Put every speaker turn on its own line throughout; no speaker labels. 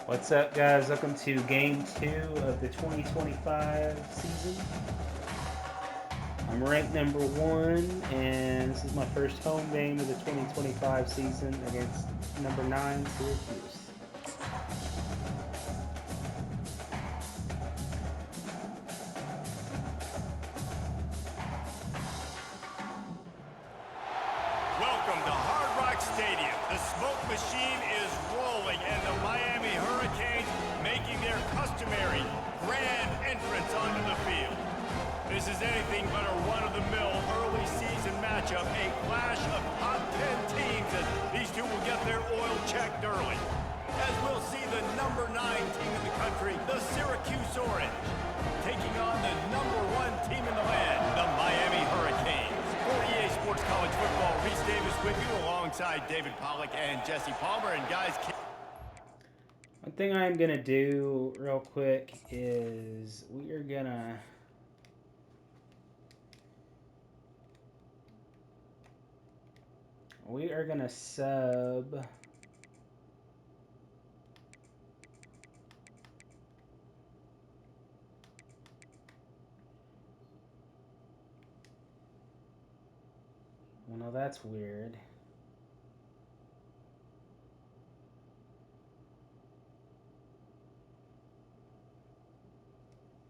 What's up, guys? Welcome to Game 2 of the 2025 season. I'm ranked number 1, and this is my first home game of the 2025 season against number 9, Syracuse.
Welcome to Hard Rock Stadium. The smoke machine is rolling, and the Miami Hurricanes making their customary grand entrance onto the field. This is anything but a run-of-the-mill early season matchup, a clash of top 10 teams as these two will get their oil checked early. As we'll see the number 9 team in the country, the Syracuse Orange, taking on the number 1 team in the land, the Miami Hurricanes. For EA Sports College Football, Reese Davis with you alongside David Pollack and Jesse Palmer. And guys,
one thing I'm going to do real quick is we are going to sub well, no, that's weird.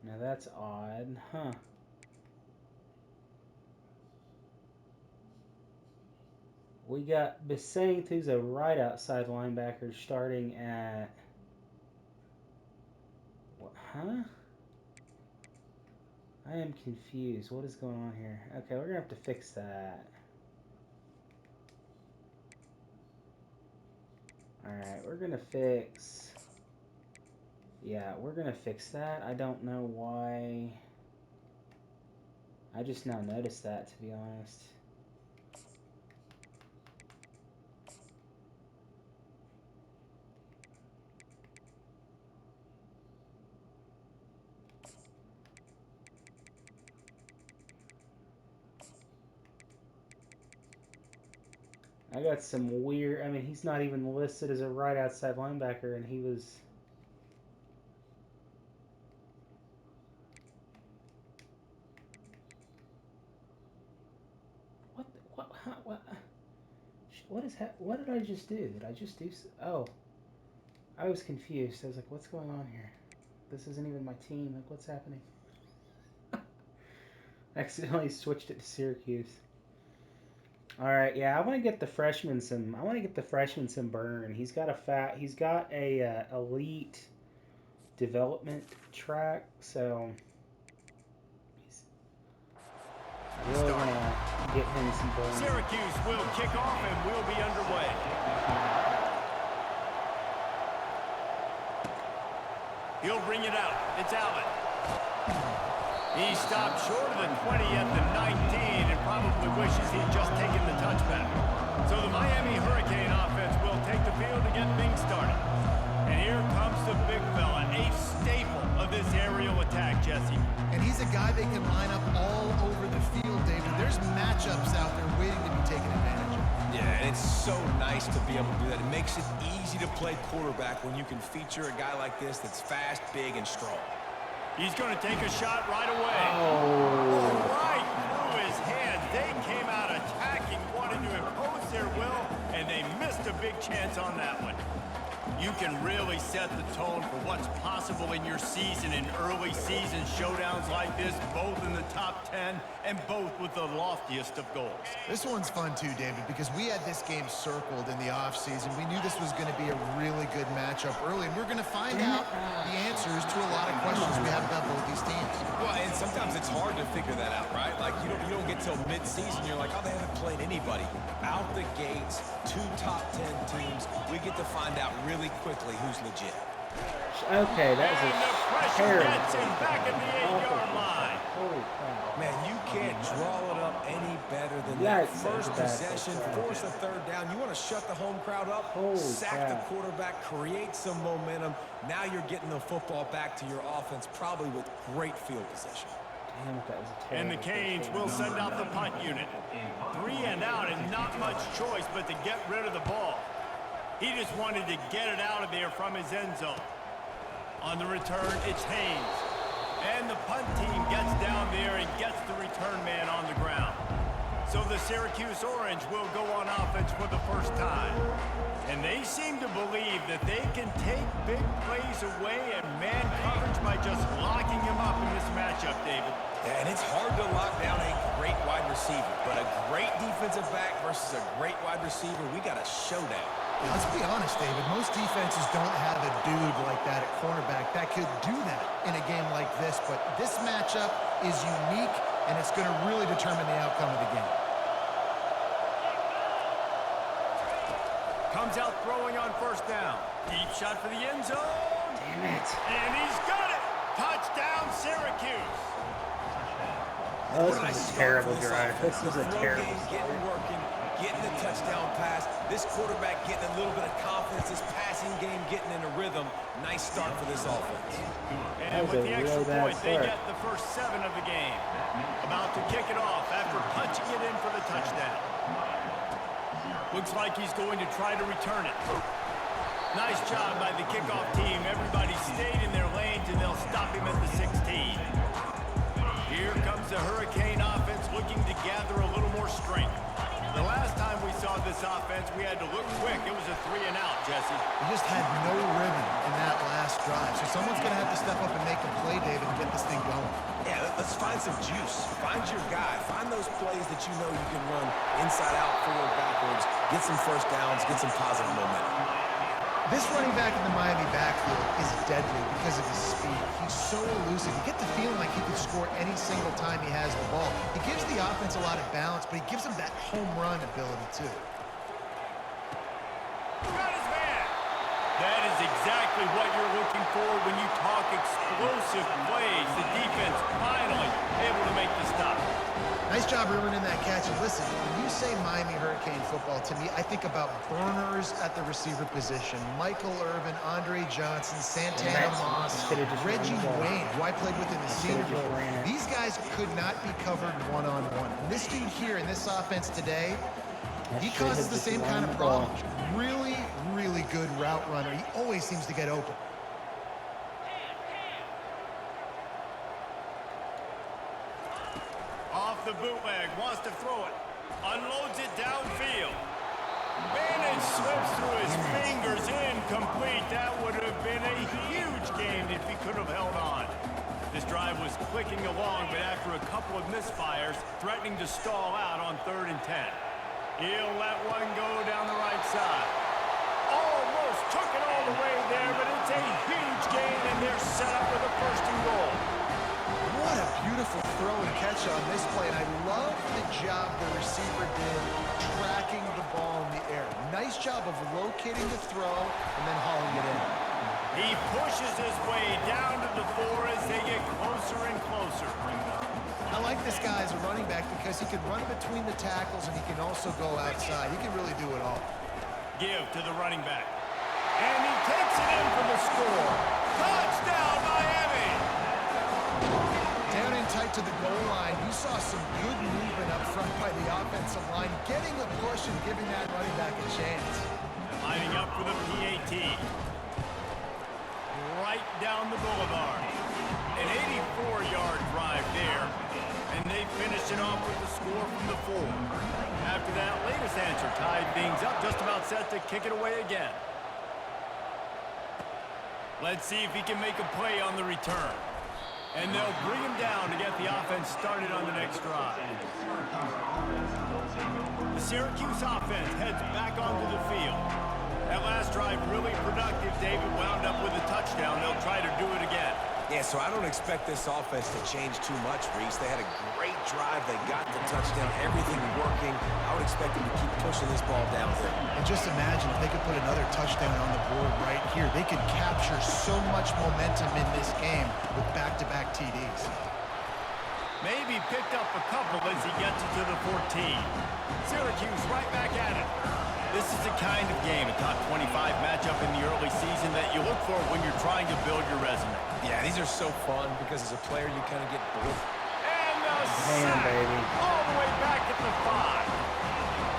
Now that's odd, huh? We got Basaint, who's a right outside linebacker, starting at what? Huh? I am confused. What is going on here? Okay, we're gonna have to fix that. Alright, we're gonna fix... Yeah, we're gonna fix that. I don't know why... I just now noticed that, to be honest. I got some weird... I mean, he's not even listed as a right outside linebacker, and he was... What did I just do? Did I just do... Oh. I was confused. I was like, what's going on here? This isn't even my team. Like, what's happening? Accidentally switched it to Syracuse. All right, yeah, I want to get the freshman some. I want to get the freshman some burn. He's got a elite development track, so he's really want to get him some burn.
Syracuse will kick off and we'll be underway. He'll bring it out. It's Allen. He stopped short of the 20 at the 19 and probably wishes he'd just taken the touchback. So the Miami Hurricane offense will take the field to get things started. And here comes the big fella, a staple of this aerial attack, Jesse.
And he's a guy they can line up all over the field, David. There's matchups out there waiting to be taken advantage of.
Yeah, and it's so nice to be able to do that. It makes it easy to play quarterback when you can feature a guy like this that's fast, big, and strong.
He's going to take a shot right away.
Oh.
Right through his hands. They came out attacking, wanting to impose their will, and they missed a big chance on that one. You can really set the tone for what's possible in your season in early season showdowns like this, both in the top 10 and both with the loftiest of goals.
This one's fun too, David, because we had this game circled in the offseason. We knew this was going to be a really good matchup early, and we're going to find out the answers to a lot of questions we have about both these teams.
Well, and sometimes it's hard to figure that out, right? Like, you don't get till mid-season, you're like, oh, they haven't played anybody. Out the gates, 2 top 10 teams, we get to find out really quickly who's legit.
Okay, that was
And the
a
pressure
terrible.
gets him back at the 8-yard line.
Holy crap!
Man, you can't draw it up any better than
Yeah,
that.
it's
First
bad.
possession, force a third down. You want to shut the home crowd up,
Holy
sack
crap.
the quarterback, create some momentum. Now you're getting the football back to your offense, probably with great field position.
Damn it, that was a
And
terrible.
the Canes will send out the punt unit. 3 and out and not much choice but to get rid of the ball. He just wanted to get it out of there from his end zone. On the return, it's Haynes. And the punt team gets down there and gets the return man on the ground. So the Syracuse Orange will go on offense for the first time. And they seem to believe that they can take big plays away and man coverage by just locking him up in this matchup, David.
Yeah, and it's hard to lock down a great wide receiver, but a great defensive back versus a great wide receiver, we got a showdown.
Yeah, let's be honest, David. Most defenses don't have a dude like that at cornerback that could do that in a game like this, but this matchup is unique, and it's going to really determine the outcome of the game.
Comes out throwing on first down. Deep shot for the end zone.
Damn it.
And he's got it. Touchdown, Syracuse.
Oh, this is a terrible drive. This is a terrible
Getting working, getting the touchdown pass. This quarterback getting a little bit of confidence. This passing game getting in a rhythm. Nice start for this offense.
And with the extra point, they get the first 7 of the game. About to kick it off after punching it in for the touchdown. Looks like he's going to try to return it. Nice job by the kickoff team. Everybody stayed in their lanes, and they'll stop him at the 16. Here comes the Hurricane offense looking to gather a little more strength. The last time we saw this offense, we had to look quick. It was a 3-and-out, Jesse.
We just had no rhythm in that last drive, so someone's going to have to step up and make a play, David, and get this thing going.
Yeah, let's find some juice. Find your guy. Find those plays that you know you can run inside out, forward, backwards, get some first downs, get some positive momentum.
This running back in the Miami backfield is deadly because of his speed. He's so elusive. You get the feeling like he could score any single time he has the ball. He gives the offense a lot of balance, but he gives them that home run ability too.
Got his man. That is exactly what you're looking for when you talk explosive plays. The defense finally able to make the stop.
Nice job reeling in that catch. And listen, when you say Miami Hurricane football, to me, I think about burners at the receiver position. Michael Irvin, Andre Johnson, Santana Moss, Reggie Wayne, who I played with in the Senior Bowl. These guys could not be covered one-on-one. And this dude here in this offense today, he causes the same kind of problem. Really, really good route runner. He always seems to get open.
Off the bootleg, wants to throw it. Unloads it downfield. Bennett slips through his fingers, incomplete. That would have been a huge gain if he could have held on. This drive was clicking along, but after a couple of misfires, threatening to stall out on 3rd and 10. He'll let one go down the right side. Almost took it all the way there, but it's a huge gain, and they're set up with a 1st and goal.
What a beautiful throw and catch on this play, and I love the job the receiver did tracking the ball in the air. Nice job of locating the throw and then hauling it in.
He pushes his way down to the 4 as they get closer and closer.
I like this guy as a running back because he can run between the tackles and he can also go outside. He can really do it all.
Give to the running back. And he takes it in for the score. Touchdown, Miami!
Down in tight to the goal line, you saw some good movement up front by the offensive line, getting a push and giving that running back a chance.
Lining up for the PAT. Right down the boulevard. An 84-yard drive there. And they finish it off with the score from the 4. After that latest answer tied things up, just about set to kick it away again. Let's see if he can make a play on the return. And they'll bring him down to get the offense started on the next drive. The Syracuse offense heads back onto the field. That last drive really productive. David wound up with a touchdown. They'll try to do it again.
Yeah, so I don't expect this offense to change too much, Reese. They had a great drive. They got the touchdown, everything working. I would expect them to keep pushing this ball downhill.
And just imagine if they could put another touchdown on the board right here. They could capture so much momentum in this game with back-to-back TDs.
Maybe picked up a couple as he gets it to the 14. Syracuse right back at it. This is the kind of game, a top 25 matchup in the early season that you look for when you're trying to build your resume.
Yeah, these are so fun because as a player you kind of get bored.
And the
Man,
sack
baby.
all the way back at the 5.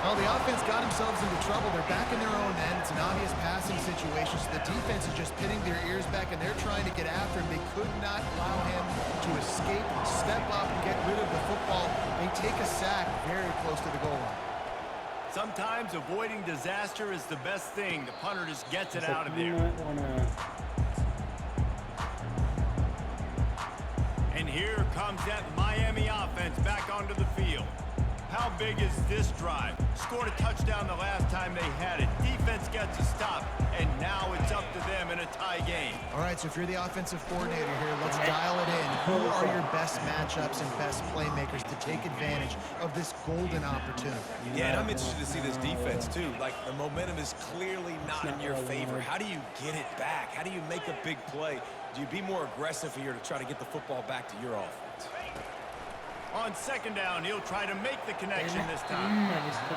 Well, the offense got themselves into trouble. They're back in their own end. It's an obvious passing situation, so the defense is just pinning their ears back, and they're trying to get after him. They could not allow him to escape, step up, and get rid of the football. They take a sack very close to the goal line.
Sometimes avoiding disaster is the best thing. The punter just gets it out of there. And here comes that Miami offense back onto the field. How big is this drive? Scored a touchdown the last time they had it. Defense gets a stop, and now it's up to them in a tie game.
All right, so if you're the offensive coordinator here, let's dial it in. Who are your best matchups and best playmakers to take advantage of this golden opportunity?
Yeah, and I'm interested to see this defense, too. Like, the momentum is clearly not in your favor. How do you get it back? How do you make a big play? Do you be more aggressive here to try to get the football back to your offense?
On second down, he'll try to make the connection this time.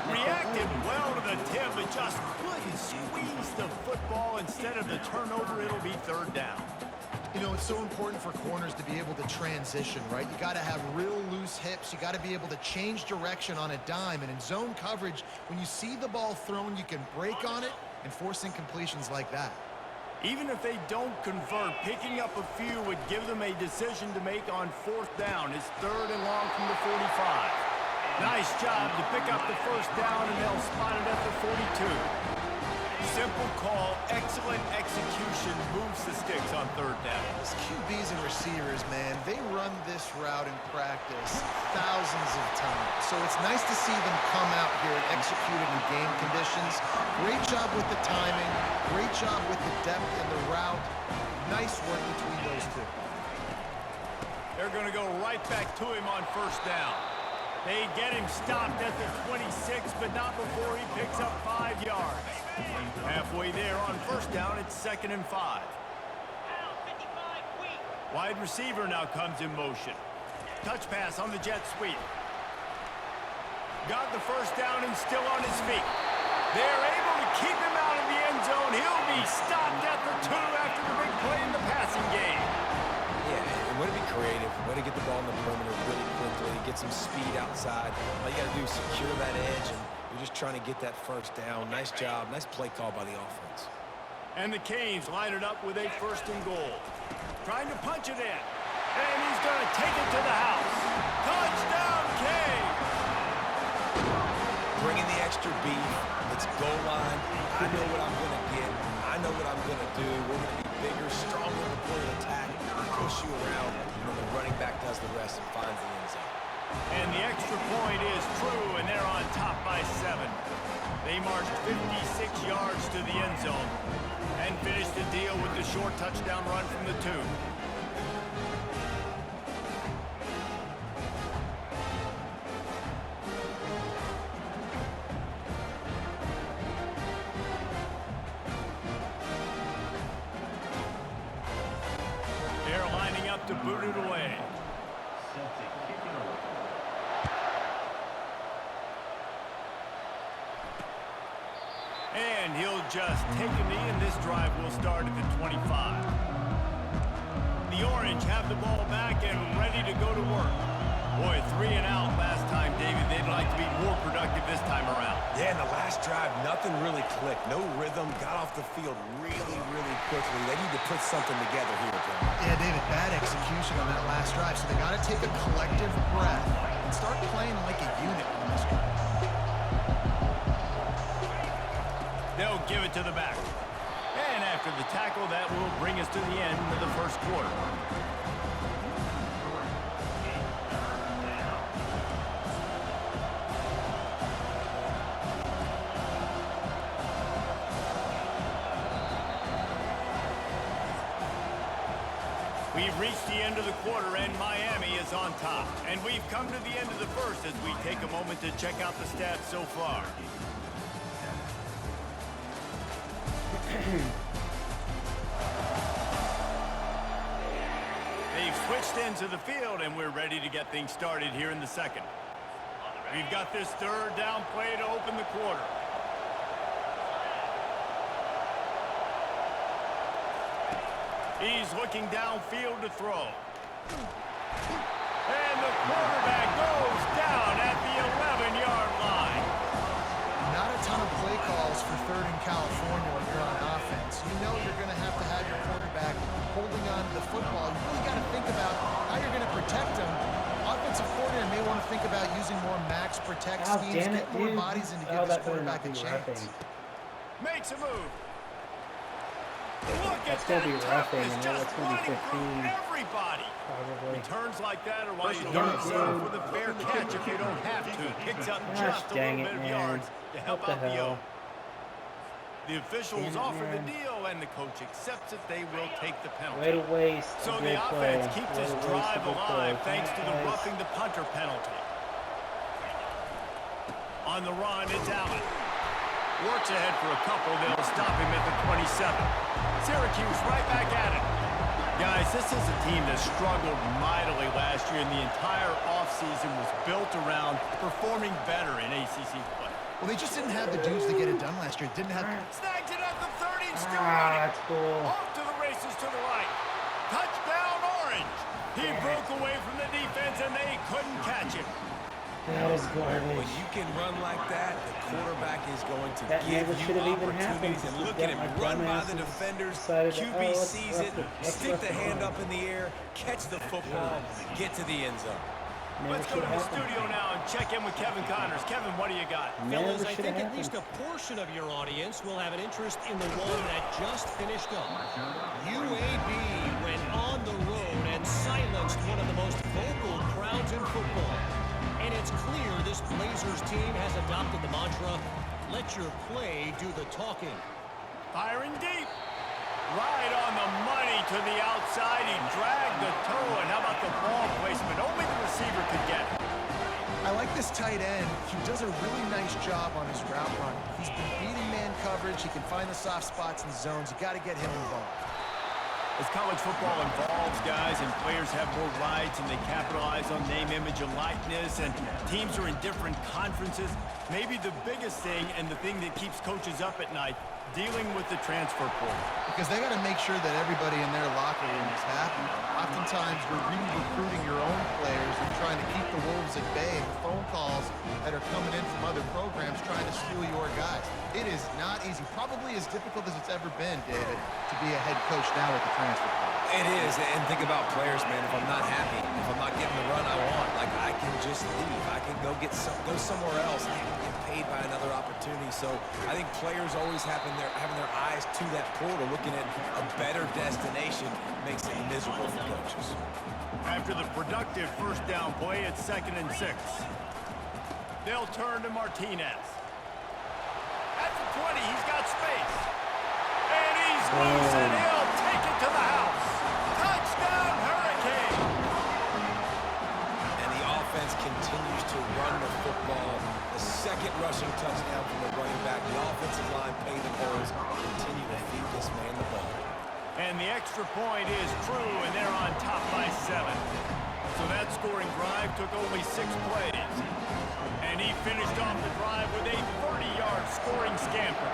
Reacted well to the tip, but just couldn't squeeze the football. Instead of the turnover, it'll be third down.
You know, it's so important for corners to be able to transition, right? You got to have real loose hips. You got to be able to change direction on a dime. And in zone coverage, when you see the ball thrown, you can break on it and force incompletions like that.
Even if they don't convert, picking up a few would give them a decision to make on fourth down. It's third and long from the 45. Nice job to pick up the first down, and they'll spot it at the 42. Simple call, excellent execution, moves the sticks on third down.
These QBs and receivers, man, they run this route in practice thousands of times. So it's nice to see them come out here and execute it in game conditions. Great job with the timing, great job with the depth and the route. Nice work between those two.
They're going to go right back to him on first down. They get him stopped at the 26, but not before he picks up 5 yards. Halfway there on first down, it's 2nd and 5. Wide receiver now comes in motion. Touch pass on the jet sweep. Got the first down and still on his feet. They're able to keep him out of the end zone. He'll be stopped at the 2 after the big play in the passing game.
Yeah, way to be creative, way to get the ball in the perimeter really quickly, get some speed outside. All you got to do is secure that edge, and you're just trying to get that first down. Nice job, nice play call by the offense.
And the Canes line it up with a 1st and goal. Trying to punch it in, and he's going to take it to the house. Touchdown, Canes!
Bringing the extra beef, it's goal line. I know what I'm going to get. I know what I'm going to do. We're going to be bigger, stronger in the point of attack, push you around, and then the running back does the rest and finds the end zone.
And the extra point is true, and they're on top by 7. They marched 56 yards to the end zone and finished the deal with the short touchdown run from the 2. They're lining up to boot it away. And he'll just take a knee, and this drive will start at the 25. The Orange have the ball back and ready to go to work. Boy, 3 and out last time, David. They'd like to be more productive this time around.
Yeah, in the last drive, nothing really clicked. No rhythm, got off the field really, really quickly. They need to put something together here, Bill.
Yeah, David, bad execution on that last drive, so they got to take a collective breath and start playing like a unit on this drive.
They'll give it to the back. And after the tackle, that will bring us to the end of the first quarter. We've reached the end of the quarter, and Miami is on top. And we've come to the end of the first as we take a moment to check out the stats so far. They've switched ends of the field, and we're ready to get things started here in the second. We've got this third down play to open the quarter. He's looking downfield to throw. And the quarterback goes down at the 11-yard line.
not a ton of play calls for third in California when you're on offense. You know you're going to have your quarterback holding on to the football. You really got to think about how you're going to protect him. Offensive coordinator may want to think about using more max protect schemes, get more bodies in to give his quarterback a chance.
Makes a move. Look
That's
at
going to be
that
roughing,
toughness,
and
just
that's going to be
running
15.
through everybody.
Probably.
Returns like that are why you
Damn
don't
it,
settle
dude.
for the fair catch if you don't have to. Picks up
Gosh,
just a
dang
little
it,
bit of
man.
yards to help
What
out
the
the
hell?
yoke. The officials
Damn it,
offer the
man.
deal, and the coach accepts it. They will take the penalty.
Way to waste
So
a
the
good
offense
play.
keeps
Way
its
to waste a
drive
good
alive
play.
thanks to the
Guys.
roughing the punter penalty. On the run, it's Allen. Works ahead for a couple. They'll stop him at the 27. Syracuse right back at it. Guys, this is a team that struggled mightily last year, and the entire offseason was built around performing better in ACC play.
Well, they just didn't have the dudes to get it done last year. Didn't have.
Snags it at the 30 and still
Ah,
running.
that's cool.
Off to the races to the right. Touchdown, Orange. He broke away from the defense, and they couldn't catch him.
That is garbage.
When you can run like that, the quarterback is going to
That
give
never
you
should have even happened.
opportunities. And look at him run by the defenders. QB sees it, stick the hand up in the air, catch the football, get to the end zone.
Let's go to the studio now and check in with Kevin Connors. Kevin, what do you got?
Fellas, I think at least a portion of your audience will have an interest in the one that just finished up. UAB went on the road and silenced one of the most vocal crowds in football. And it's clear this Blazers team has adopted the mantra, let your play do the talking.
Firing deep. Right on the money to the outside. He dragged the toe, and how about the ball placement? Only the receiver could get it.
I like this tight end. He does a really nice job on his route running. He's been beating man coverage. He can find the soft spots in zones. You got to get him involved.
As college football evolves, guys, and players have more rights and they capitalize on name, image, and likeness, and teams are in different conferences, maybe the biggest thing and the thing that keeps coaches up at night, dealing with the transfer portal.
Because they got to make sure that everybody in their locker room is happy. Oftentimes, we're re-recruiting your own players and trying to keep the wolves at bay with phone calls that are coming in from other programs trying to steal your guys. It is not easy. Probably as difficult as it's ever been, David, to be a head coach now with the transfer portal.
It is, and think about players, man. If I'm not happy, if I'm not getting the run I want, like I can just leave. I can go somewhere else. I can get paid by another opportunity. So I think players always having their eyes to that portal, looking at a better destination, makes it miserable for coaches.
After the productive first down play, it's 2nd and 6. They'll turn to Martinez. At the 20, he's got space. And he's loose, and he'll take it to the house. Touchdown, Hurricane!
And the offense continues to run the football. The second rushing touchdown from the running back. The offensive line paving holes. Continue to feed this man the ball.
And the extra point is true, and they're on top by 7. So that scoring drive took only 6 plays. And he finished off the drive with a 30-yard scoring scamper.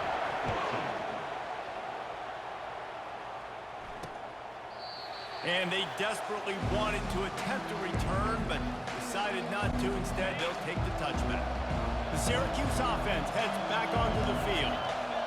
And they desperately wanted to attempt a return, but decided not to. Instead, they'll take the touchback. The Syracuse offense heads back onto the field.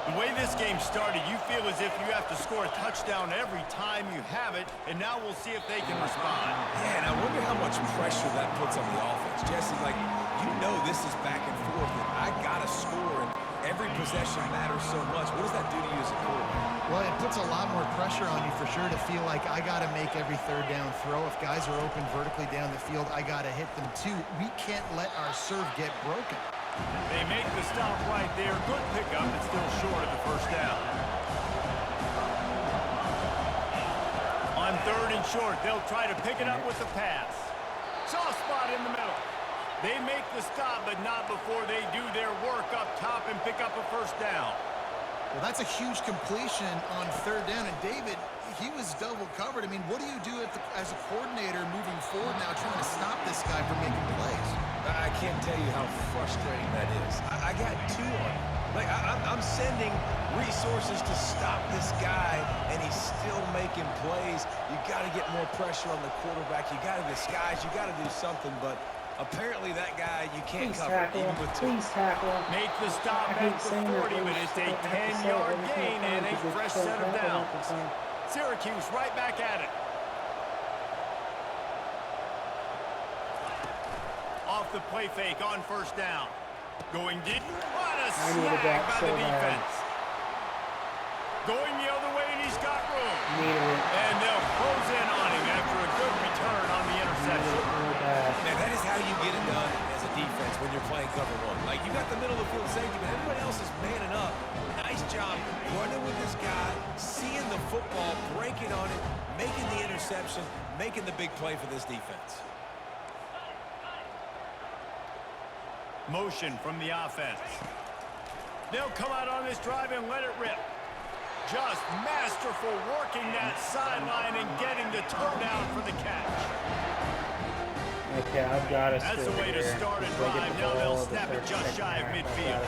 The way this game started, you feel as if you have to score a touchdown every time you have it, and now we'll see if they can respond.
Yeah, and I wonder how much pressure that puts on the offense. Jesse, like, you know this is back and forth, and I got to score, and every possession matters so much. What does that do to you as a quarterback?
Well, it puts a lot more pressure on you for sure to feel like I got to make every third down throw. If guys are open vertically down the field, I got to hit them too. We can't let our serve get broken.
They make the stop right there. Good pickup, but still short of the first down. On 3rd and short, they'll try to pick it up with the pass. Soft spot in the middle. They make the stop, but not before they do their work up top and pick up a first down.
Well, that's a huge completion on 3rd down. And David, he was double covered. I mean, what do you do as a coordinator moving forward now trying to stop this guy from making plays?
I can't tell you how frustrating that is. I got 2 on him. Like, I'm sending resources to stop this guy, and he's still making plays. You got to get more pressure on the quarterback. You got to disguise. You got to do something, but Apparently that guy you can't
Please
cover
tackle.
even with two.
Please tackle.
Make the stop
I hate
at the
saying
40,
that,
but it's a
I have to say it
10-yard
every single
gain
time
and a
because it's
fresh
so
set of
tackle
downs.
half the time.
Syracuse right back at it. Off the play fake on first down. Going deep. What a
needed
snag
that
by
so
the
bad.
defense. Going the other way, and he's got room.
Needed it.
And they'll close in on him after a good return on the interception.
Real bad.
Man, that is how you get it done as a defense when you're playing cover one. Like, you got the middle of the field safety, but everybody else is manning up. Nice job running with this guy, seeing the football, breaking on it, making the interception, making the big play for this defense.
Motion from the offense. They'll come out on this drive and let it rip. Just masterful working that sideline and getting the toe down for the catch.
Okay, I've got to
That's the way to start a drive. Now they'll snap it just shy of midfield.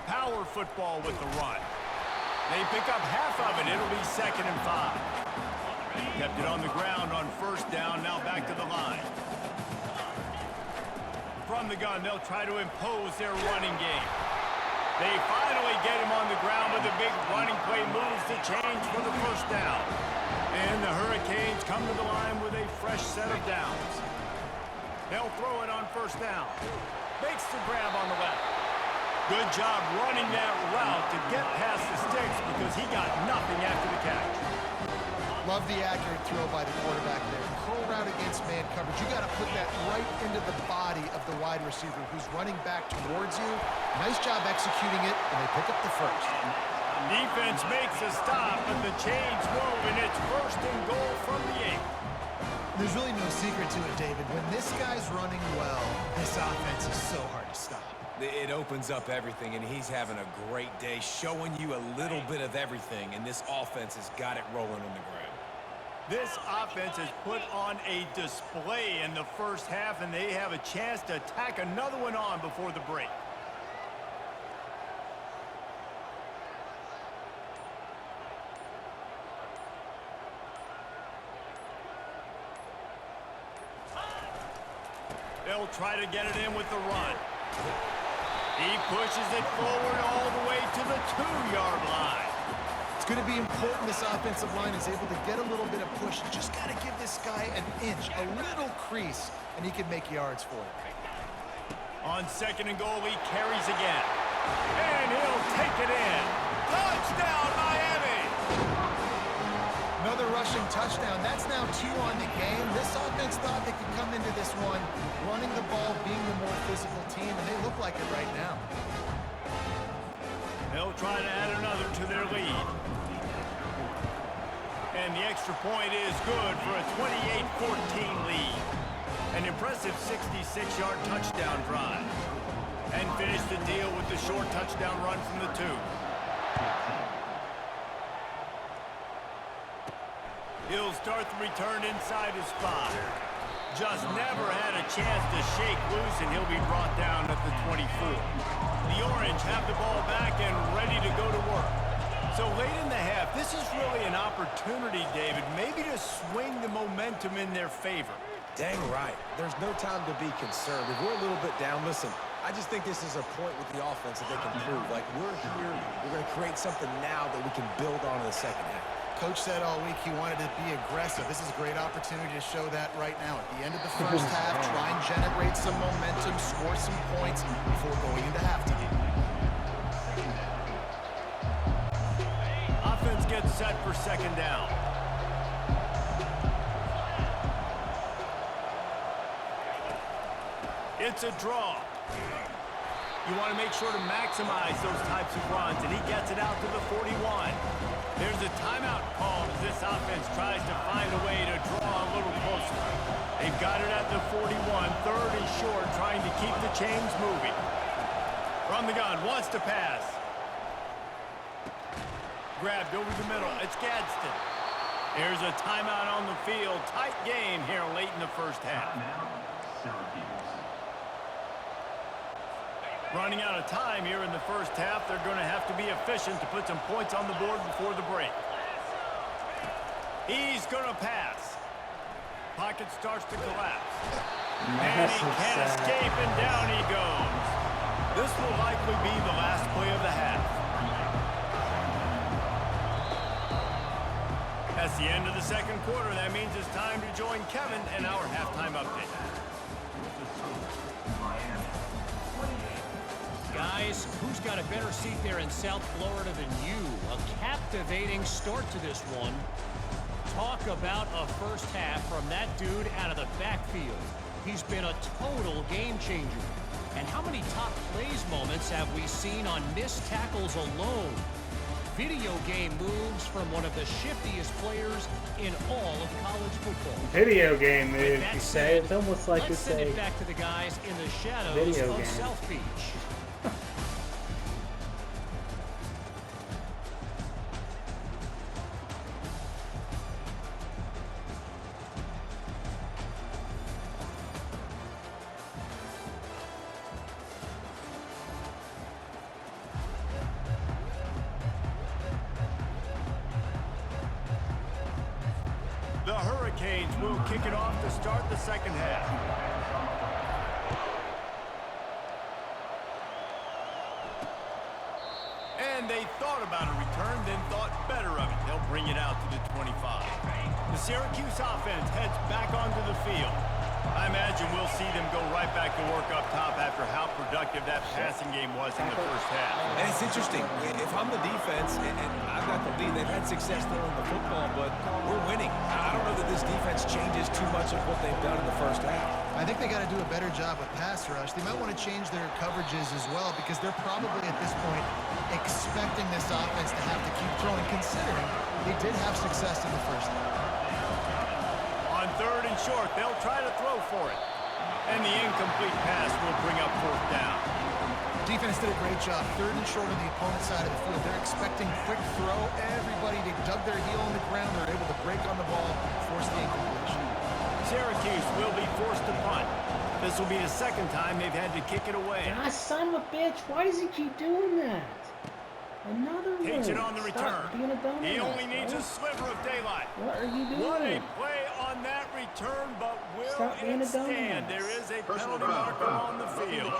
Power football with the run. They pick up half of it. It'll be 2nd and 5. Kept it on the ground on first down. Now back to the line. From the gun, they'll try to impose their running game. They finally get him on the ground with a big running play, moves the change for the first down. And the Hurricanes come to the line with a fresh set of downs. They'll throw it on first down. Makes the grab on the left. Good job running that route to get past the sticks because he got nothing after the catch.
Love the accurate throw by the quarterback there. Curl route against man coverage. You got to put that right into the body of the wide receiver who's running back towards you. Nice job executing it, and they pick up the first.
Defense makes a stop, but the chains move, and it's 1st and goal from the 8.
There's really no secret to it, David. When this guy's running well, this offense is so hard to stop.
It opens up everything, and he's having a great day, showing you a little bit of everything, and this offense has got it rolling on the ground.
This offense has put on a display in the first half, and they have a chance to tack another one on before the break. They'll try to get it in with the run. He pushes it forward all the way to the 2-yard line.
It's going to be important this offensive line is able to get a little bit of push. Just got to give this guy an inch, a little crease, and he can make yards for it.
On 2nd and goal, he carries again. And he'll take it in. Touchdown, Miami!
Another rushing touchdown. That's now 2 on the game. This offense thought they could come into this one running the ball, being the more physical team, and they look like it right now.
They'll try to add another to their lead. And the extra point is good for a 28-14 lead. An impressive 66-yard touchdown drive. And finish the deal with the short touchdown run from the 2. He'll start the return inside his 5. Just never had a chance to shake loose, and he'll be brought down at the 24. The Orange have the ball back and ready to go to work. So late in the half, this is really an opportunity, David, maybe to swing the momentum in their favor.
Dang right. There's no time to be concerned. If we're a little bit down, listen, I just think this is a point with the offense that they can prove. Like, we're here, we're going to create something now that we can build on in the second half.
Coach said all week he wanted to be aggressive. This is a great opportunity to show that right now. At the end of the first half, try and generate some momentum, score some points before going into halftime.
Offense gets set for 2nd down. It's a draw. You want to make sure to maximize those types of runs, and he gets it out to the 41. There's a timeout call as this offense tries to find a way to draw a little closer. They've got it at the 41, 3rd and short, trying to keep the chains moving. From the gun, wants to pass. Grabbed over the middle. It's Gadsden. Here's a timeout on the field. Tight game here late in the first half. Running out of time here in the first half. They're going to have to be efficient to put some points on the board before the break. He's going to pass. Pocket starts to collapse. And he can't escape, and down he goes. This will likely be the last play of the half. That's the end of the second quarter. That means it's time to join Kevin in our halftime update.
Guys, who's got a better seat there in South Florida than you? A captivating start to this one. Talk about a first half from that dude out of the backfield. He's been a total game changer. And how many top plays moments have we seen on missed tackles alone? Video game moves from one of the shiftiest players in all of college football.
Video game move, you say? It's almost like
let's send it back to the guys in the shadows of South Beach.
The Hurricanes will kick it off to start the second half. And they thought about a return, then thought better of it. They'll bring it out to the 25. The Syracuse offense heads back onto the field. I imagine we'll see them go right back to work up top after how productive that passing game was in the first half.
And it's interesting. If I'm the defense, and I've got the lead, they've had success throwing the football, but we're winning. I don't know that this defense changes too much of what they've done in the first half.
I think they got to do a better job with pass rush. They might want to change their coverages as well because they're probably at this point expecting this offense to have to keep throwing, considering they did have success in the first half.
On third and short, they'll try to throw for it. And the incomplete pass will bring up fourth down.
Defense did a great job. Third and short on the opponent's side of the field. They're expecting quick throw. Everybody, they dug their heel on the ground. They're able to break on the ball, force the incompletion.
Syracuse will be forced to punt. This will be the second time they've had to kick it away.
Ah, son of a bitch. Why does he keep doing that? Another one.
Takes it on the return.
Stop being a dumbass,
He only needs a sliver of daylight.
What are you doing?
What a play on that return, but will
Stop being
it
a dumbass.
stand? There is a penalty marker on the field.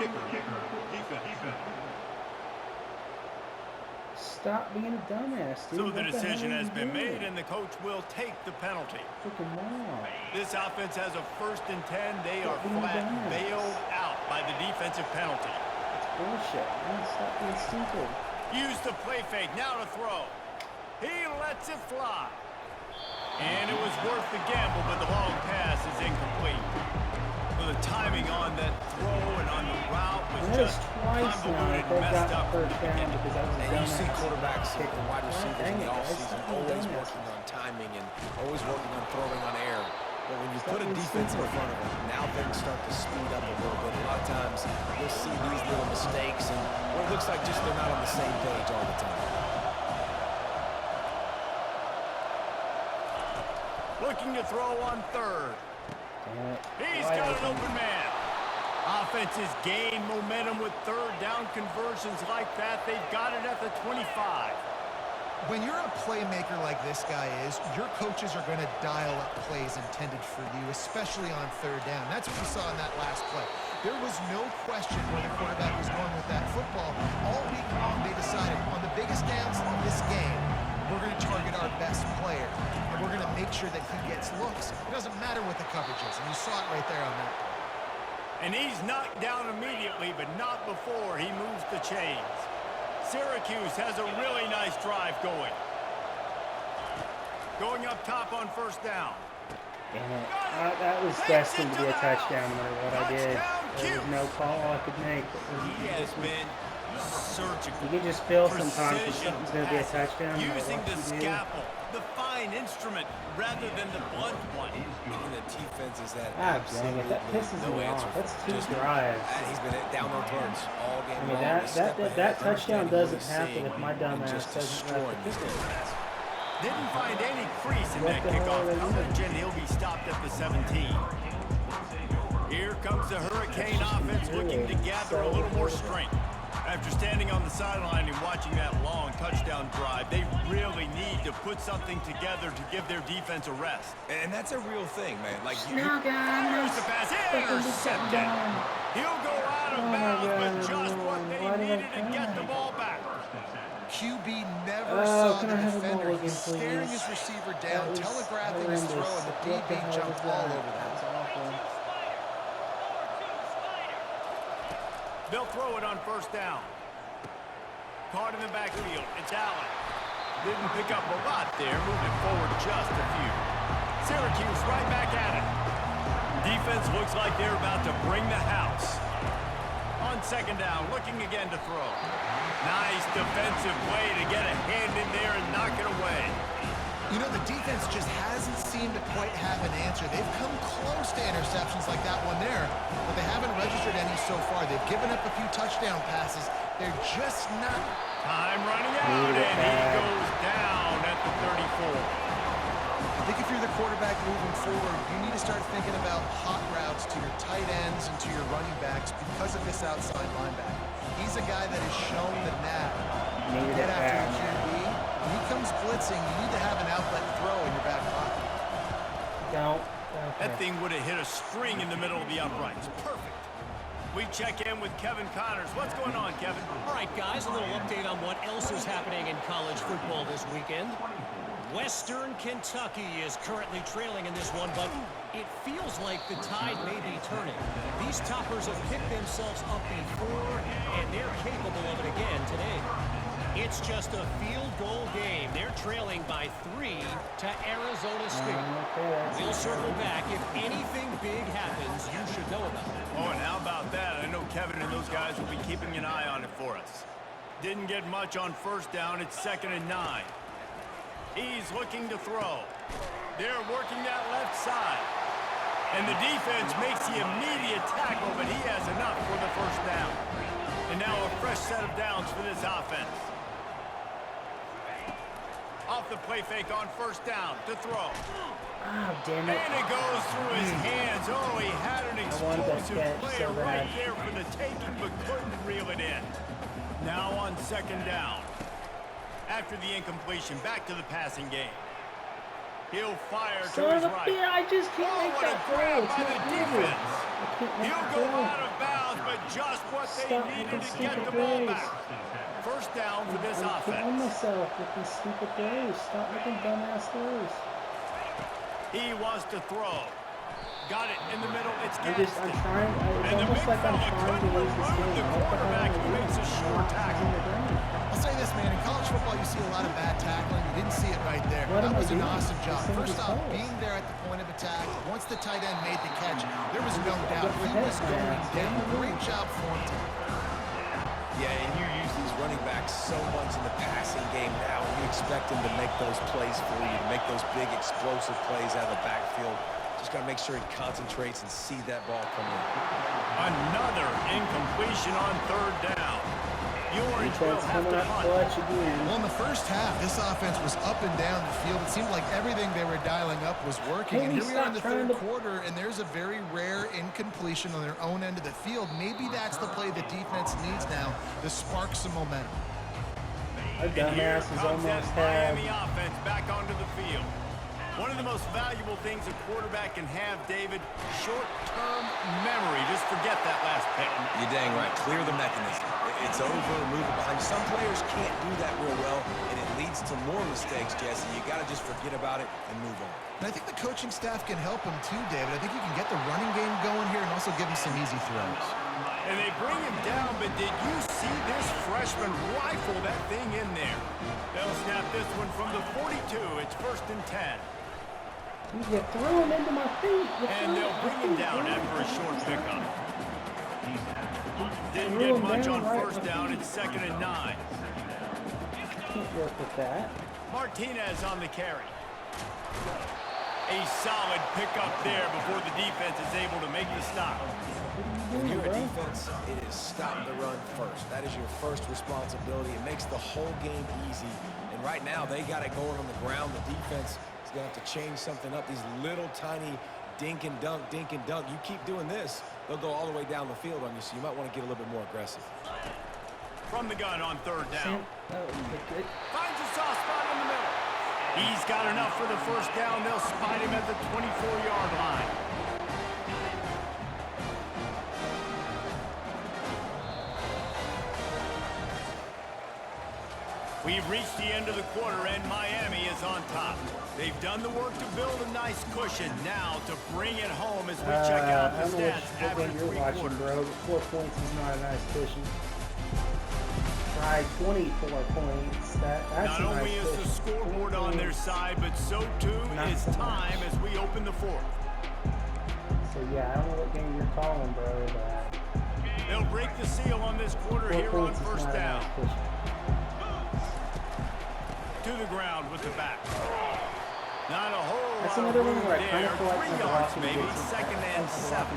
Stop being a dumbass, dude.
So the
What
decision
hell are
has
you
been
doing?
made, and the coach will take the penalty.
Freaking moron.
This offense has a 1st and 10. They are
Stop being a
flat
dumbass.
bailed out by the defensive penalty.
It's bullshit, man. Stop being stupid.
Use the play fake, now to throw. He lets it fly. And it was worth the gamble, but the long pass is incomplete. So the timing on that throw and on the route was
That is
just
twice now
convoluted
that
and
they
messed
got
up.
first down because I was a
And you see
dumbass.
quarterbacks and wide receivers
Dang
in the
it, guys.
offseason
Stop being
always
dumbass.
working on timing and always working on throwing on air. But when you put a defense in front of them, now things start to speed up a little bit. A lot of times you'll see these little mistakes and it looks like just they're not on the same page all the time.
Looking to throw on third.
Damn it.
He's
Wide
got an
open.
open man. Offenses gain momentum with third down conversions like that. They've got it at the 25.
When you're a playmaker like this guy is, your coaches are going to dial up plays intended for you, especially on third down. That's what we saw in that last play. There was no question where the quarterback was going with that football. All week long, they decided on the biggest downs of this game, we're going to target our best player, and we're going to make sure that he gets looks. It doesn't matter what the coverage is, and you saw it right there on that play.
And he's knocked down immediately, but not before he moves the chains. Syracuse has a really nice drive going. Going up top on first down.
Damn it. That was destined to be a touchdown no matter what I did. There was no call I could make.
He has been surgical.
You can just feel sometimes when
Precision
something's going to be a
passing,
touchdown. no matter
using
what
the
you do.
scalpel, the fine instrument, rather than the blunt one.
And the defense is that
Ah, dang it. That pisses
no
me
answer.
off. That's two
Just-
drives.
He's been down on throws all game
I mean,
long.
that
They step ahead,
touchdown
understanding what
doesn't
he's
happen
seeing
if my
and
dumb ass
just
doesn't
destroying
let
these
the
defenses.
Didn't find any crease in
What
that
the hell
kickoff
are they doing?
coverage, and he'll be stopped at the 17. Here comes the Hurricane offense looking to gather a little more strength. After standing on the sideline and watching that long touchdown drive, they really need to put something together to give their defense a rest.
And that's a real thing, man. Like,
Now, guys.
Fires the pass, intercepted. He'll go out of bounds, but just what they needed to get the ball back.
QB never saw the
can I have a
defender.
ball again,
He's staring
please?
his receiver
That
down,
was
telegraphing his throw, and the
horrendous. What the
DB
hell
jumped
was
all
that?
over that.
That was awful.
They'll throw it on first down. Caught in the backfield. It's Allen. Didn't pick up a lot there. Moving forward just a few. Syracuse right back at it. Defense looks like they're about to bring the house. On second down, looking again to throw. Nice defensive play to get a hand in there and knock it away.
You know, the defense just hasn't seemed to quite have an answer. They've come close to interceptions like that one there, but they haven't registered any so far. They've given up a few touchdown passes. They're just not...
Time running out, and he goes down at the 34.
I think if you're the quarterback moving forward, you need to start thinking about hot routes to your tight ends and to your running backs because of this outside linebacker. He's a guy that has shown the knack. Get after the QB. When he comes blitzing, you need to have an outlet throw in your back pocket.
Don't.
That thing would have hit a string in the middle of the uprights. Perfect. We check in with Kevin Connors. What's going on, Kevin?
All right, guys, a little update on what else is happening in college football this weekend. Western Kentucky is currently trailing in this one, but it feels like the tide may be turning. These toppers have picked themselves up before, and they're capable of it again today. It's just a field goal game. They're trailing by 3 to Arizona State. We'll circle back. If anything big happens, you should know about it.
Oh, and how about that? I know Kevin and those guys will be keeping an eye on it for us. Didn't get much on first down. It's 2nd and 9. He's looking to throw. They're working that left side. And the defense makes the immediate tackle, but he has enough for the first down. And now a fresh set of downs for this offense. Off the play fake on first down to throw.
Oh, damn it.
And it goes through his hands. Oh, he had an explosive play right there for the taking, but couldn't reel it in. Now on second down. After the incompletion, back to the passing game. He'll fire to his right.
Yeah, I just can't make
what a
that throw.
grab
It's
by
not
the
good.
defense.
I can't make
He'll
the
go
throw.
out of bounds, but just what they
Stop
needed
making
to get
stupid
the ball
plays.
back. First down for this
I'm killing
offense.
myself with these stupid throws. Stop making dumbass throws.
He wants to throw. Got it in the middle. It's
I'm
Gaston.
trying. It's
And the
almost
big
like I'm
fella
trying to
couldn't
lose this
remove
game.
the
What the hell
quarterback
am I
who makes a
doing?
short tackle.
I'll say this, man. In college football, you see a lot of bad tackling. You didn't see it right there.
What
That
am I
was an
doing?
awesome job.
This thing
First
is
off,
close.
being there at the point of attack, once the tight end made the catch, there was no doubt
With
he
your
was
head
going
down.
down. Great job for him today.
Yeah, and you use these running backs so much in the passing game now. You expect them to make those plays for you, to make those big explosive plays out of the backfield. Just got to make sure he concentrates and see that ball come in.
Another incompletion on third down. The Orange will
Defense
have
coming
to
up
punt.
clutch again.
Well, in the first half, this offense was up and down the field. It seemed like everything they were dialing up was working.
Hey,
And here we are in the
stop trying
third
to-
quarter, and there's a very rare incompletion on their own end of the field. Maybe that's the play the defense needs now to spark some momentum.
Our
And here
dumbass is
comes that
almost had.
Miami offense back onto the field. One of the most valuable things a quarterback can have, David, short-term memory. Just forget that last pick.
You're dang right. Clear the mechanism. It's over, move it behind. Some players can't do that real well, and it leads to more mistakes, Jesse. You got to just forget about it and move on.
And I think the coaching staff can help him too, David. I think you can get the running game going here and also give him some easy throws.
And they bring him down, but did you see this freshman rifle that thing in there? They'll snap this one from the 42. It's 1st and 10.
You threw him into my feet.
And they'll bring him down after a short pickup. Didn't
Threw
get
him
much
down
on
right
first
in the
down.
feet.
It's 2nd and 9.
Can't work with that.
Martinez on the carry. A solid pickup there before the defense is able to make the stop.
When you're a defense, it is stop the run first. That is your first responsibility. It makes the whole game easy. And right now, they got it going on the ground. The defense is going to have to change something up. These little tiny dink and dunk, dink and dunk. You keep doing this, they'll go all the way down the field on you, so you might want to get a little bit more aggressive.
from the gun on third down.
Good.
Finds a soft spot in the middle. He's got enough for the first down. They'll spot him at the 24-yard line. We've reached the end of the quarter, and Miami is on top. They've done the work to build a nice cushion. Now to bring it home as we check out the stats after
you're watching,
3 quarters.
bro. 4 points is not a nice cushion. Try 24 points. That's
Not
a
only
nice
is the
cushion.
scoreboard on their side, but so too
Not
is
so much.
time as we open the fourth.
So yeah, I don't know what game you're calling, bro, but
They'll break the seal on this quarter
4
here on
points is
first
not a
down.
nice cushion.
To the ground with the back. Not a whole
That's
lot of
another one
room
where I kind
there.
of feel like
3
the
yards
blocking
maybe.
gets
Second and 7.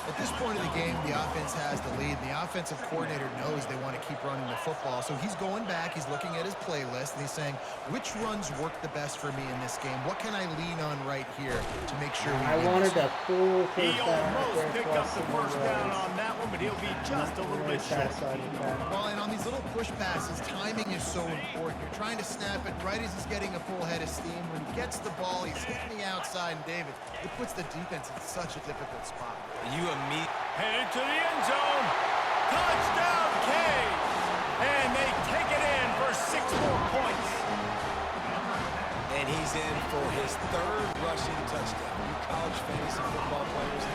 At this point of the game, the offense has the lead. The offensive coordinator knows they want to keep running the football. So he's going back, he's looking at his playlist, and he's saying, which runs work the best for me in this game? What can I lean on right here to make sure we
I
win
wanted
this
a full
He
first down.
almost picked up the first down on that one, but he'll be just a little bit short.
satisfied with that.
Well, and on these little push passes, timing is so important. You're trying to snap it right as he's getting a full head of steam. When he gets the ball, he's hitting the outside, and David, it puts the defense in such a difficult spot.
You immediately.
Headed to the end zone. Touchdown, Canes. And they take it in for 6 more points.
And he's in for his 3rd rushing touchdown. You college fantasy football players,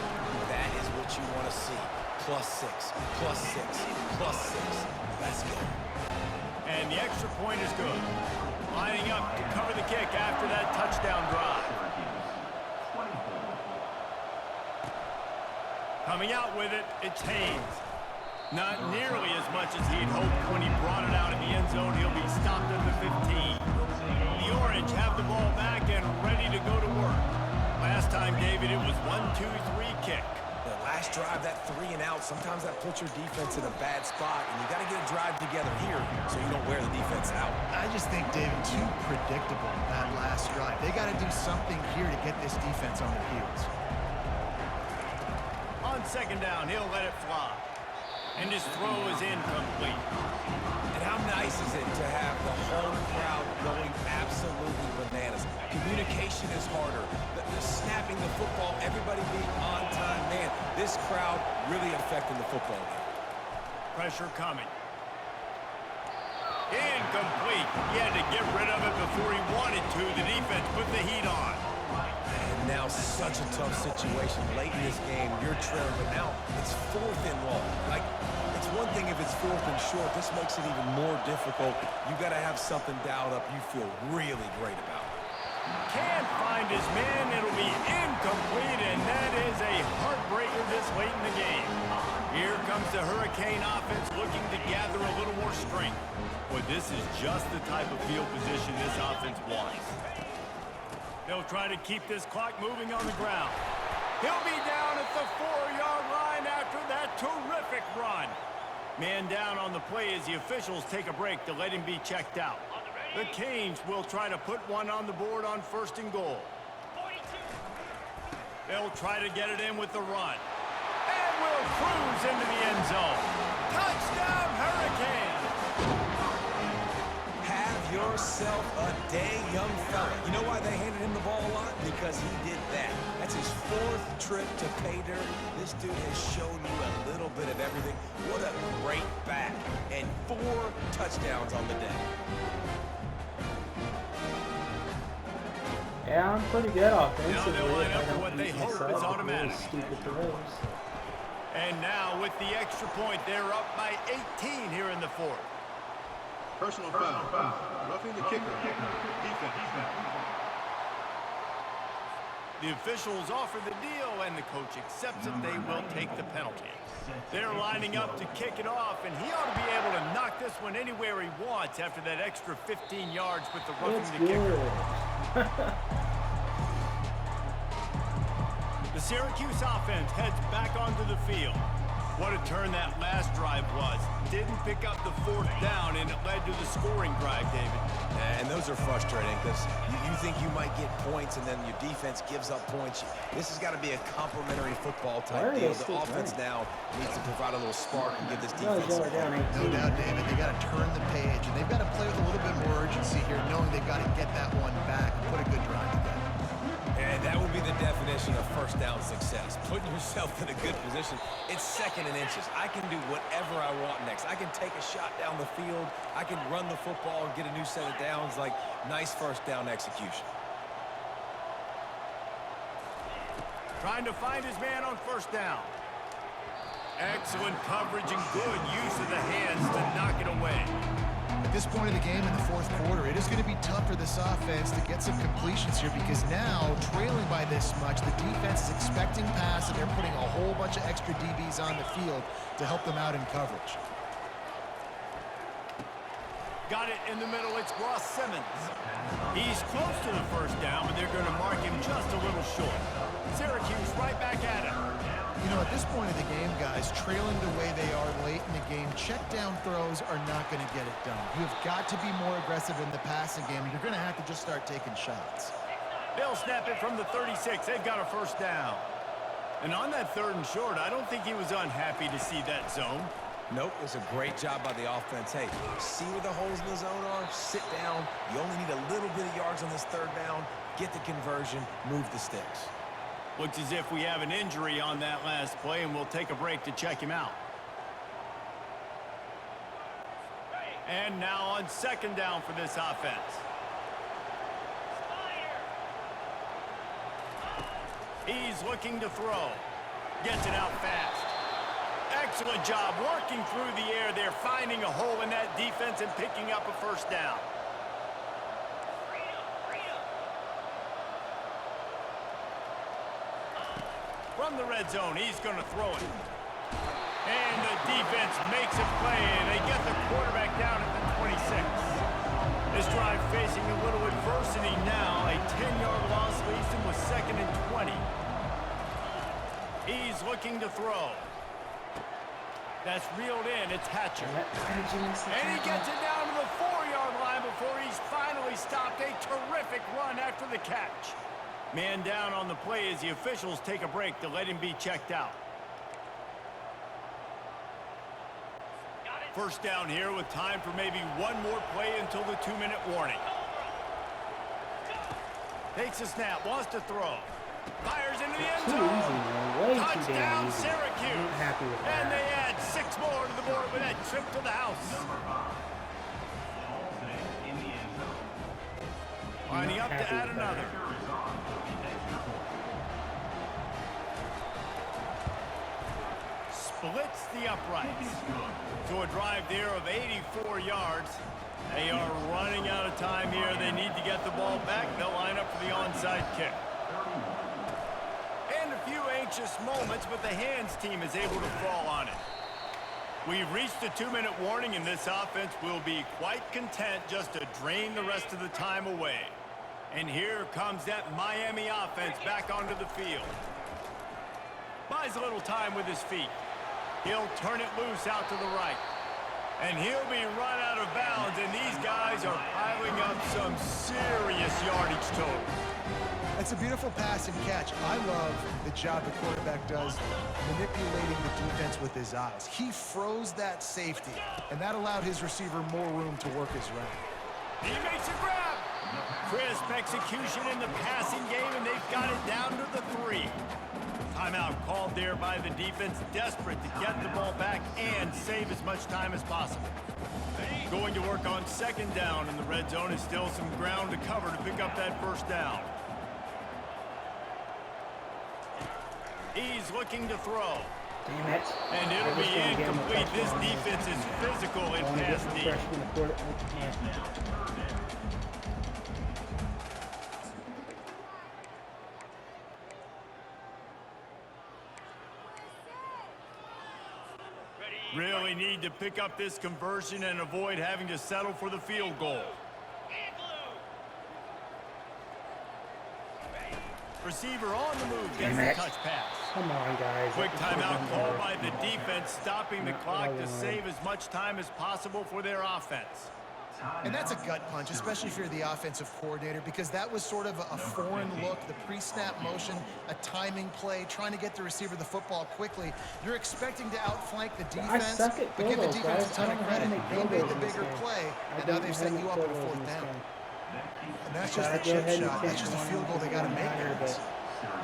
that is what you want to see. +6, +6, +6. Let's go.
And the extra point is good. Lining up to cover the kick after that touchdown drive. Coming out with it, it's Haynes. Not nearly as much as he'd hoped when he brought it out in the end zone. He'll be stopped at the 15. The Orange have the ball back and ready to go to work. Last time, David, it was 1-2-3 kick.
The last drive, that 3 and out, sometimes that puts your defense in a bad spot, and you got to get a drive together here so you don't wear the defense out.
I just think, David, too predictable that last drive. They got to do something here to get this defense on their heels.
On second down, he'll let it fly. And his throw is incomplete.
And how nice is it to have the home crowd going absolutely bananas? Communication is harder. The snapping the football, everybody being on time. Man, this crowd really affecting the football game.
Pressure coming. Incomplete. He had to get rid of it before he wanted to. The defense put the heat on.
And now such a tough situation. Late in this game, you're trailing, but now it's 4th and long. Like, it's one thing if it's 4th and short. This makes it even more difficult. You got to have something dialed up you feel really great about.
Can't find his man. It'll be incomplete, and that is a heartbreaker this late in the game. Here comes the Hurricane offense looking to gather a little more strength. But this is just the type of field position this offense wants. They'll try to keep this clock moving on the ground. He'll be down at the 4-yard line after that terrific run. Man down on the play as the officials take a break to let him be checked out. The Canes will try to put one on the board on 1st and goal. They'll try to get it in with the run. And will cruise into the end zone. Touchdown, Hurricanes!
Have yourself a day, young fella. You know why they handed him the ball a lot? Because he did that. That's his 4th trip to pay dirt. This dude has shown you a little bit of everything. What a great back. And 4 touchdowns on the day.
Yeah, I'm pretty good offensively.
Now they'll line up
I
for
don't
what they
beat
hope
myself
is
with
automatic.
really stupid throws.
And now with the extra point, they're up by 18 here in the 4th.
Personal foul. Roughing the kicker. Defense.
The officials offer the deal, and the coach accepts it. They will take the penalty. They're lining up to kick it off, and he ought to be able to knock this one anywhere he wants after that extra 15 yards with the roughing the kicker. The Syracuse offense heads back onto the field. What a turn that last drive was. Didn't pick up the 4th down, and it led to the scoring drive, David.
And those are frustrating because you think you might get points, and then your defense gives up points. This has got to be a complementary football type deal. The offense now needs to provide a little spark and give this defense some fun.
No doubt, David. They got to turn the page, and they've got to play with a little bit more urgency here, knowing they've got to get that one back and put a good drive together.
And that will be the definition of first down success. Putting yourself in a good position. It's 2nd and inches. I can do whatever I want next. I can take a shot down the field. I can run the football and get a new set of downs. Like, nice first down execution.
Trying to find his man on 1st down. Excellent coverage and good use of the hands to knock it away.
At this point in the game in the 4th quarter, it is going to be tough for this offense to get some completions here because now, trailing by this much, the defense is expecting pass and they're putting a whole bunch of extra DBs on the field to help them out in coverage.
Got it in the middle. It's Ross Simmons. He's close to the 1st down, but they're going to mark him just a little short. Syracuse right back at him.
You know, at this point of the game, guys, trailing the way they are late in the game, check down throws are not going to get it done. You've got to be more aggressive in the passing game. You're going to have to just start taking shots.
They'll snap it from the 36. They've got a 1st down. And on that 3rd and short, I don't think he was unhappy to see that zone.
Nope, it's a great job by the offense. Hey, see where the holes in the zone are? Sit down. You only need a little bit of yards on this 3rd down. Get the conversion. Move the sticks.
Looks as if we have an injury on that last play, and we'll take a break to check him out. And now on 2nd down for this offense. He's looking to throw. Gets it out fast. Excellent job working through the air there, finding a hole in that defense and picking up a 1st down. From the red zone, he's going to throw it. And the defense makes a play, and they get the quarterback down at the 26. This drive facing a little adversity now. A 10-yard loss leaves him with 2nd and 20. He's looking to throw. That's reeled in. It's Hatcher. And he gets it down to the 4-yard line before he's finally stopped. A terrific run after the catch. Man down on the play as the officials take a break to let him be checked out. 1st down here with time for maybe one more play until the 2-minute warning. Takes a snap, wants to throw. Fires into the end zone. Touchdown, Syracuse. And they add 6 more to the board with that trip to the house. Lining up to add another. Splits the uprights. So a drive there of 84 yards. They are running out of time here. They need to get the ball back. They'll line up for the onside kick. And a few anxious moments, but the hands team is able to fall on it. We've reached the 2-minute warning, and this offense will be quite content just to drain the rest of the time away. And here comes that Miami offense back onto the field. Buys a little time with his feet. He'll turn it loose out to the right. And he'll be run out of bounds, and these guys are piling up some serious yardage totals.
That's a beautiful pass and catch. I love the job the quarterback does manipulating the defense with his eyes. He froze that safety, and that allowed his receiver more room to work his route.
He makes a grab. Crisp execution in the passing game, and they've got it down to the 3. Timeout called there by the defense, desperate to get the ball back and save as much time as possible. Going to work on 2nd down in the red zone, is still some ground to cover to pick up that 1st down. He's looking to throw.
Damn it.
And it'll be incomplete. This defense is physical and pass deep. Really need to pick up this conversion and avoid having to settle for the field goal. Receiver on the move gets the touch pass.
Come on, guys.
Quick timeout called by the defense, stopping the clock to save as much time as possible for their offense.
And that's a gut punch, especially if you're the offensive coordinator, because that was sort of a foreign look, the pre-snap motion, a timing play, trying to get the receiver the football quickly. You're expecting to outflank the defense, but give the defense a ton of credit. They made the bigger play, and now they've set you up on a 4th down. And that's just the chip shot. That's just a field goal they got to make there.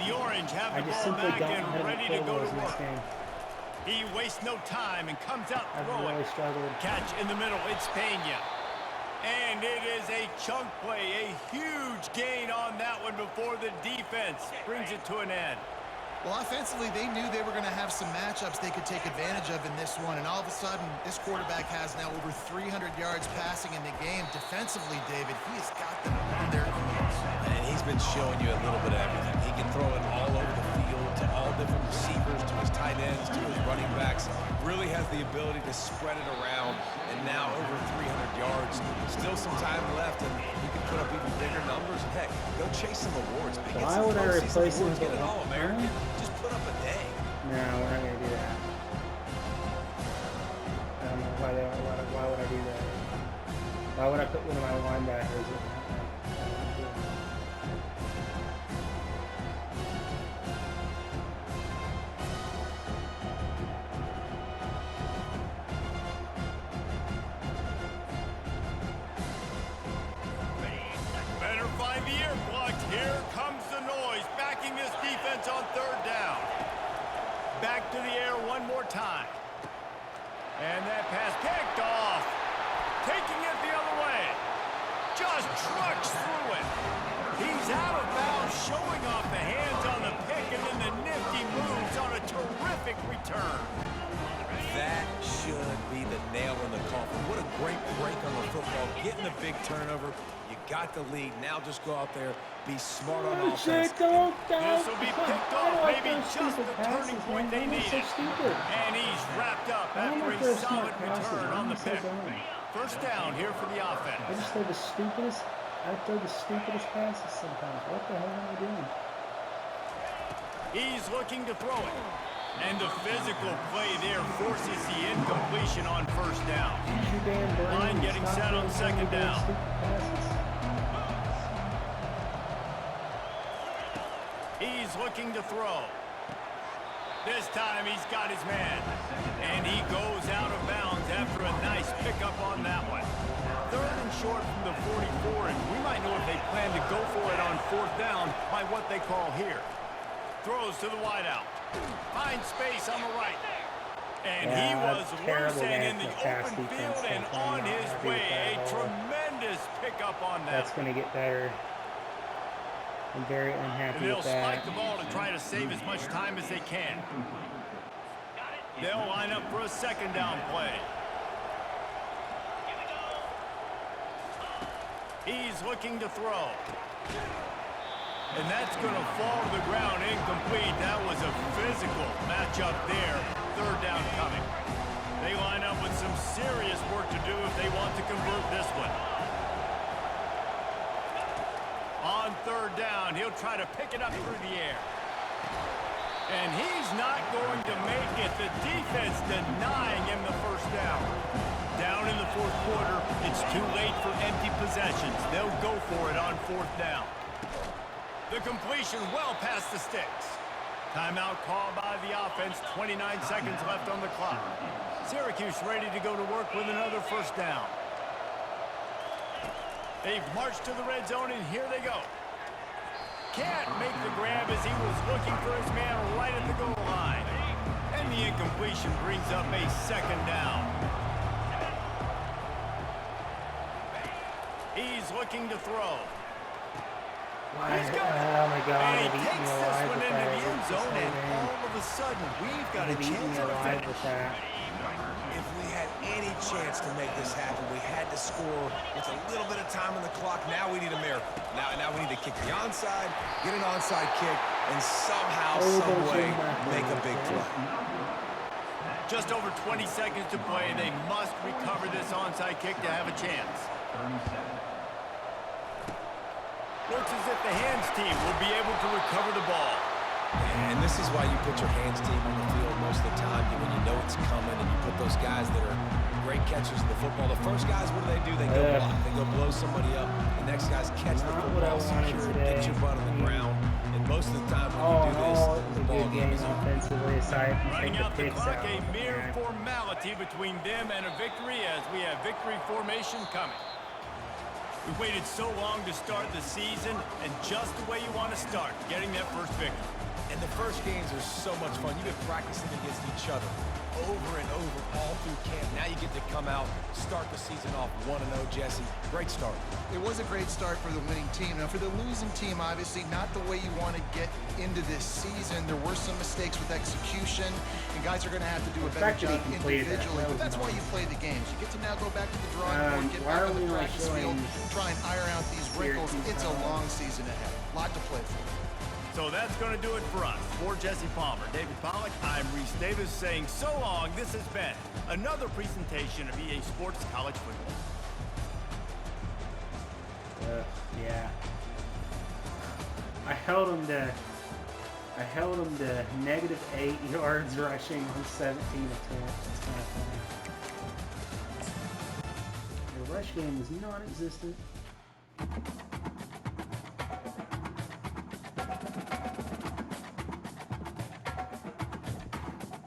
The Orange have the ball back and ready to go to work. He wastes no time and comes out throwing. Catch in the middle, it's Pena. And it is a chunk play, a huge gain on that one before the defense brings it to an end.
Well, offensively, they knew they were going to have some matchups they could take advantage of in this one, and all of a sudden, this quarterback has now over 300 yards passing in the game. Defensively, David, he has got them on their heels.
And he's been showing you a little bit of everything. He can throw it all over the field to all different receivers, to his tight ends, to his running backs. Really has the ability to spread it around, and now over 300 yards. Still some time left, and he can put up even bigger numbers. And heck, go chase some awards.
Why would I replace him with
Get it all, American. Just put up a day.
No, we're not going to do that. I don't know why would I do that? Why would I put one of my linebackers in?
Here comes the noise, backing this defense on 3rd down. Back to the air one more time. And that pass picked off. Taking it the other way. Just trucks through it. He's out of bounds, showing off the hands on the pick, and then the nifty moves on a terrific return.
That should be the nail in the coffin. What a great break on the football. Getting the big turnover. You got the lead. Now just go out there, be smart on offense.
This will be picked off. Maybe just the turning point they needed. And he's wrapped up after a solid return on the pick. 1st down here for the offense.
I just throw the stupidest passes sometimes. What the hell am I doing?
He's looking to throw it. And the physical play there forces the incompletion on 1st down. Line getting set on 2nd down. He's looking to throw. This time he's got his man. And he goes out of bounds after a nice pickup on that one. 3rd and short from the 44, and we might know if they plan to go for it on 4th down by what they call here. Throws to the wideout. Finds space on the right. And he was loose and in the open field and on his way. A tremendous pickup on that.
That's going to get better. I'm very unhappy with that.
And they'll spike the ball to try to save as much time as they can. They'll line up for a 2nd down play. He's looking to throw. And that's going to fall to the ground incomplete. That was a physical matchup there. 3rd down coming. They line up with some serious work to do if they want to convert this one. On 3rd down, he'll try to pick it up through the air. And he's not going to make it. The defense denying him the 1st down. Down in the 4th quarter, it's too late for empty possessions. They'll go for it on 4th down. The completion well past the sticks. Timeout called by the offense. 29 seconds left on the clock. Syracuse ready to go to work with another 1st down. They've marched to the red zone, and here they go. Can't make the grab as he was looking for his man right at the goal line. And the incompletion brings up a 2nd down. He's looking to throw.
Oh my God!
And he takes this one into the end zone, and all of a sudden, we've got a chance at a finish.
If we had any chance to make this happen, we had to score with a little bit of time on the clock. Now we need a miracle. Now we need to kick the onside, get an onside kick, and somehow, some way, make a big play.
Just over 20 seconds to play. They must recover this onside kick to have a chance. looks as if the hands team will be able to recover the ball.
And this is why you put your hands team on the field most of the time. When you know it's coming and you put those guys that are great catchers of the football. The first guys, what do? They go block. They go blow somebody up. The next guys catch the football, secure, get your butt on the ground. And most of the time when you do this, the ball game is over.
Offensively, aside from
Running
taking
out the
picks
clock,
out.
a mere formality between them and a victory as we have victory formation coming. We waited so long to start the season, and just the way you want to start, getting that first victory.
And the first games are so much fun. You've been practicing against each other over and over all through camp. Now you get to come out, start the season off 1-0, Jesse. Great start.
It was a great start for the winning team. Now, for the losing team, obviously not the way you want to get into this season. There were some mistakes with execution, and guys are going to have to do a better job individually. But that's why you play the games. You get to now go back to the drawing board, get back on the practice field, try and iron out these wrinkles. It's a long season ahead. A lot to play for.
So that's going to do it for us. For Jesse Palmer, David Pollack, I'm Reese Davis saying so long. This has been another presentation of EA Sports College Football.
Yeah. I held him to -8 yards rushing on 17 attempts. It's kind of funny. The rush game was non-existent.